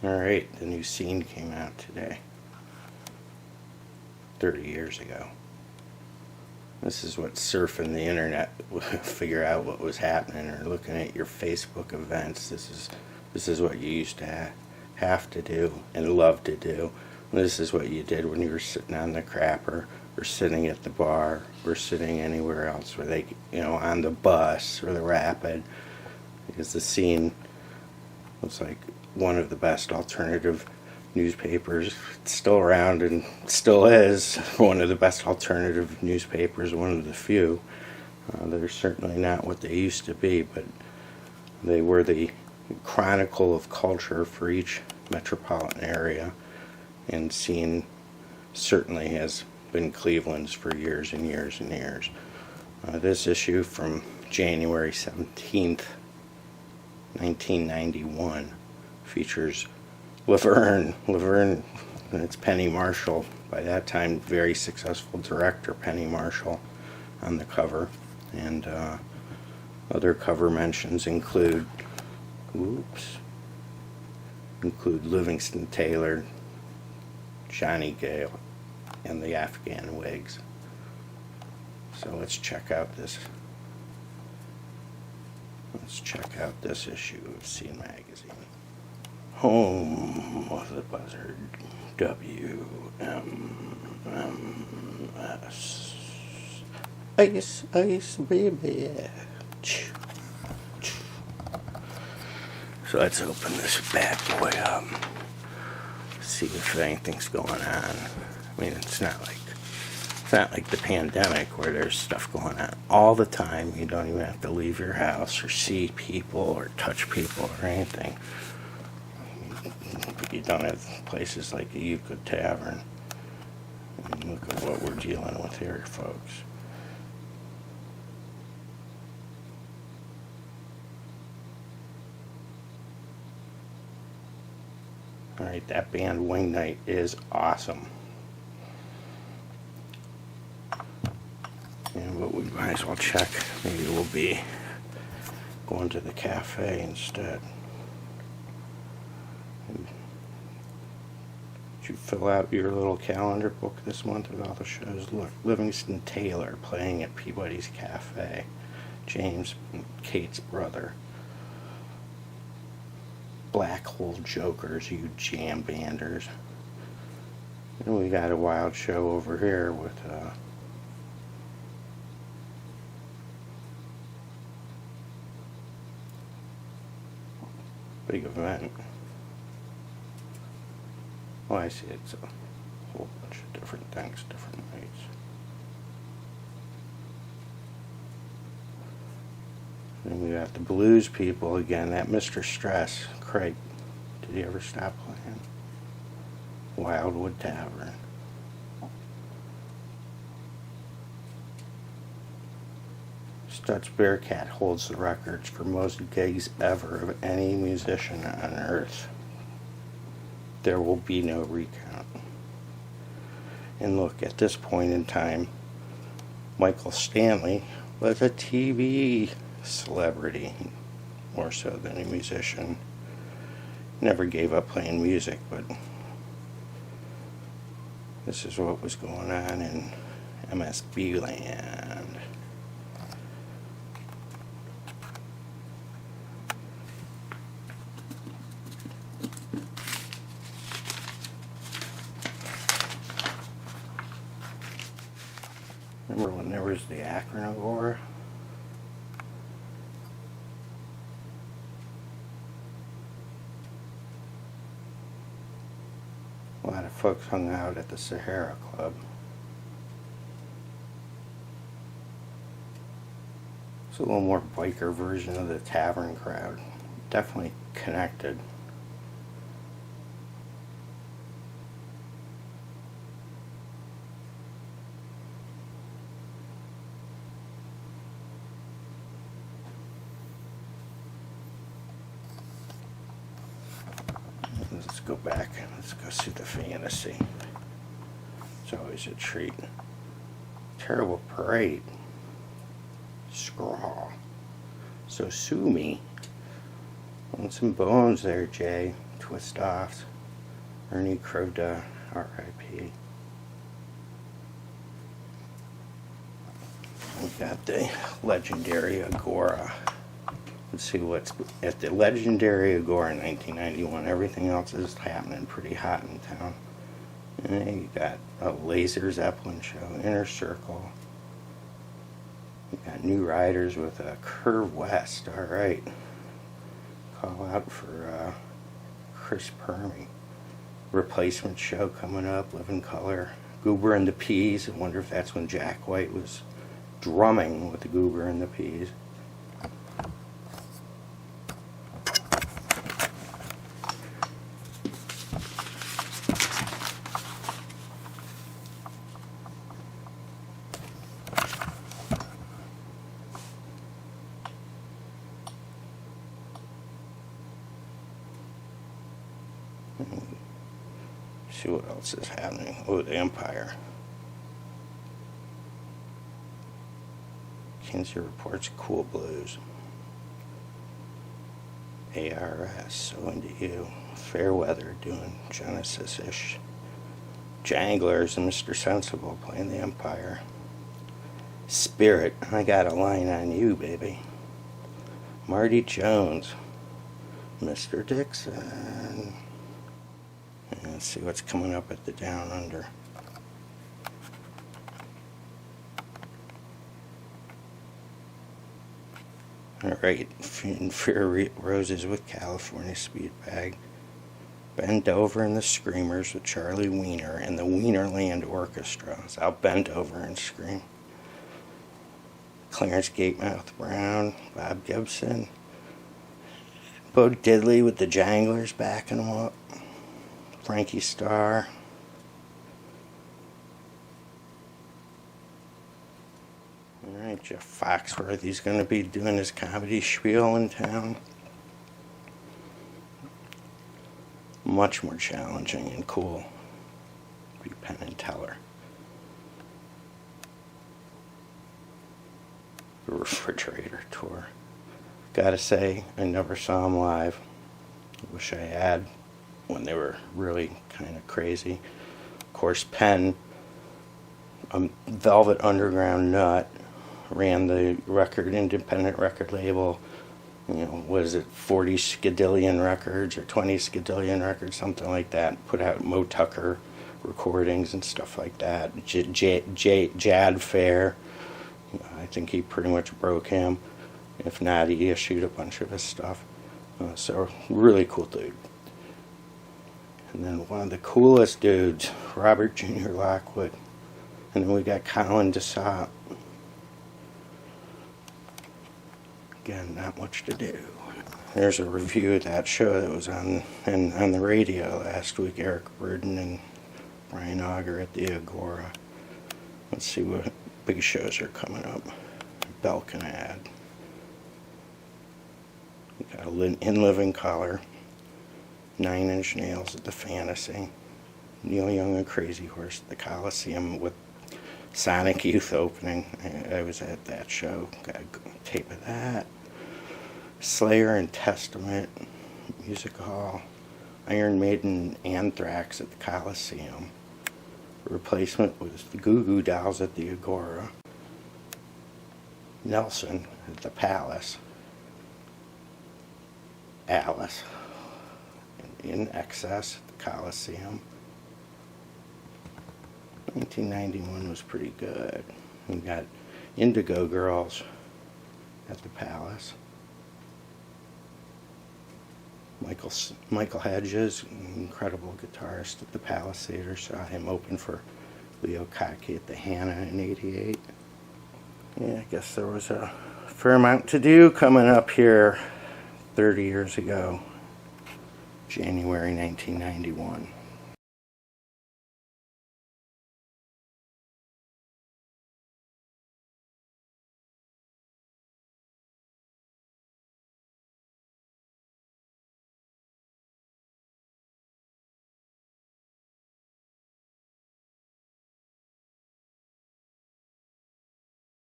Alright, the new scene came out today. 30 years ago. This is what surfing the internet would figure out what was happening, or looking at your Facebook events. This is what you used to have to do and love to do. This is what you did when you were sitting on the crapper, or sitting at the bar, or sitting anywhere else where they, on the bus or the rapid, because the scene was like one of the best alternative newspapers. It's still around and still is one of the best alternative newspapers, one of the few. They're certainly not what they used to be, but they were the chronicle of culture for each metropolitan area, and Scene certainly has been Cleveland's for years and years and years. This issue from January 17th, 1991 features Laverne, and it's Penny Marshall, by that time very successful director Penny Marshall, on the cover. And other cover mentions include Livingston Taylor, Johnny Gale, and the Afghan Wigs. So let's check out this issue of Scene magazine. Home of the Buzzard, WMMS. Ice, ice, baby. So let's open this bad boy up. See if anything's going on. I mean, it's not like the pandemic where there's stuff going on all the time. You don't even have to leave your house or see people or touch people or anything. You don't have places like the Euclid Tavern. And look at what we're dealing with here, folks. Alright, that band Wing Night is awesome. And what we might as well check, maybe we'll be going to the cafe instead. Did you fill out your little calendar book this month with all the shows? Look, Livingston Taylor playing at Peabody's Cafe. James and Kate's brother. Black Hole Jokers, you jam banders. And we got a wild show over here with big event. Oh, I see, it's a whole bunch of different things, different nights. And we got the blues people again, that Mr. Stress. Craig, did he ever stop playing? Wildwood Tavern. Stutz Bearcat holds the records for most gigs ever of any musician on earth. There will be no recount. And look, at this point in time, Michael Stanley was a TV celebrity, more so than a musician. Never gave up playing music, but this is what was going on in MSB land. Remember when there was the Akron War? A lot of folks hung out at the Sahara Club. It's a little more biker version of the tavern crowd. Definitely connected. Let's go back. Let's go see the fantasy. It's always a treat. Terrible parade. Scrawl. So sue me. On some bones there, Jay. twist-offs. Ernie Croda, R.I.P. We got the legendary Agora. Let's see what's at the legendary Agora in 1991. Everything else is happening pretty hot in town. And then you got a Laser Zeppelin show, Inner Circle. You got New Riders with a Curve West. All right. Call out for Chris Permy. Replacement show coming up, Living Color. Goober and the Peas. I wonder if that's when Jack White was drumming with the Goober and the Peas. See what else is happening. Oh, the Empire. Kinsey reports Cool Blues. ARS, So Into You. Fairweather doing Genesis-ish. Janglers and Mr. Sensible playing the Empire. Spirit, I Got a Line on You, baby. Marty Jones. Mr. Dixon. And let's see what's coming up at the Down Under. Alright, Fear Roses with California Speedbag. Bent Over and the Screamers with Charlie Wiener and the Wienerland Orchestra. It's out Bent Over and Scream. Clarence Gatemouth Brown, Bob Gibson. Bo Diddley with the Janglers backing them up. Frankie Starr. Alright, Jeff Foxworthy's going to be doing his comedy spiel in town. Much more challenging and cool. Be Penn Teller. The Refrigerator Tour. Gotta say, I never saw them live. I wish I had, when they were really kind of crazy. Of course, Penn, a Velvet Underground nut, ran the independent record label. You know, what is it, 40 skadillion records or 20 skadillion records, something like that. Put out Mo Tucker recordings and stuff like that. Jad Fair, I think he pretty much broke him. If not, he issued a bunch of his stuff. So, really cool dude. And then one of the coolest dudes, Robert Jr. Lockwood. And then we got Colin DeSopp. Again, not much to do. There's a review of that show that was on the radio last week. Eric Burden and Brian Auger at the Agora. Let's see what big shows are coming up. Belkin ad. We got In Living Color. 9 Inch Nails at the Fantasy. Neil Young and Crazy Horse at the Coliseum with Sonic Youth opening. I was at that show. Got a tape of that. Slayer and Testament, Music Hall. Iron Maiden, Anthrax at the Coliseum. Replacement was the Goo Goo Dolls at the Agora. Nelson at the Palace. Alice in Excess at the Coliseum. 1991 was pretty good. We got Indigo Girls at the Palace. Michael Hedges, incredible guitarist at the Palace Theater, saw him open for Leo Kottke at the Hannah in '88. Yeah, I guess there was a fair amount to do coming up here 30 years ago, January 1991.